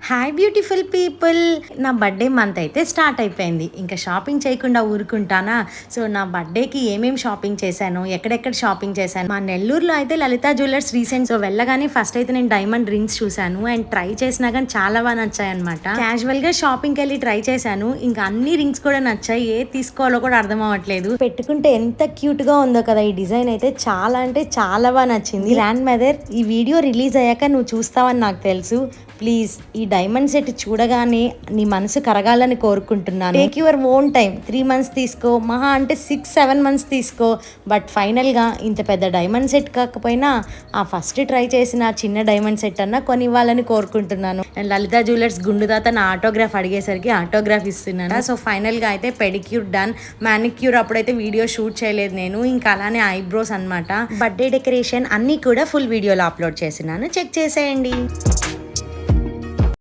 Hi beautiful people, నా birthday month అయితే start అయిపోయింది. ఇంకా షాపింగ్ చేయకుండా ఊరుకుంటానా? సో నా బర్త్డేకి ఏమేమి షాపింగ్ చేశాను, ఎక్కడెక్కడ షాపింగ్ చేశాను. మా నెల్లూరులో అయితే లలితా జ్యువెలర్స్ రీసెంట్. సో వెళ్ళగానే ఫస్ట్ అయితే నేను డైమండ్ రింగ్స్ చూశాను అండ్ ట్రై చేసినా కానీ చాలా బాగా నచ్చాయి అనమాట. క్యాజువల్ గా షాపింగ్కి వెళ్ళి ట్రై చేశాను. ఇంకా అన్ని రింగ్స్ కూడా నచ్చాయి. ఏ తీసుకోవాలో కూడా అర్థం అవ్వట్లేదు. పెట్టుకుంటే ఎంత క్యూట్ గా ఉందో కదా. ఈ డిజైన్ అయితే చాలా అంటే చాలా బాగా నచ్చింది. గ్రాండ్ మదర్, ఈ వీడియో రిలీజ్ అయ్యాక నువ్వు చూస్తావని నాకు తెలుసు. ప్లీజ్ ఈ డైమండ్ సెట్ చూడగానే నీ మనసు కరగాలని కోరుకుంటున్నాను. Take your own time. 3 months తీసుకో, మహా అంటే 6-7 months తీసుకో. బట్ ఫైనల్గా ఇంత పెద్ద డైమండ్ సెట్ కాకపోయినా ఆ ఫస్ట్ ట్రై చేసిన చిన్న డైమండ్ సెట్ అన్నా కొనివ్వాలని కోరుకుంటున్నాను. అండ్ లలితా జ్యువెలర్స్ గుండుదాత నా ఆటోగ్రాఫ్ అడిగేసరికి ఆటోగ్రాఫ్ ఇస్తున్నాను. సో ఫైనల్గా అయితే పెడిక్యూర్ డన్. మ్యానిక్యూర్ అప్పుడైతే వీడియో షూట్ చేయలేదు నేను. ఇంకా అలానే ఐబ్రోస్ అనమాట. బర్త్డే డెకరేషన్ అన్నీ కూడా ఫుల్ వీడియోలో అప్లోడ్ చేసినాను, చెక్ చేసేయండి.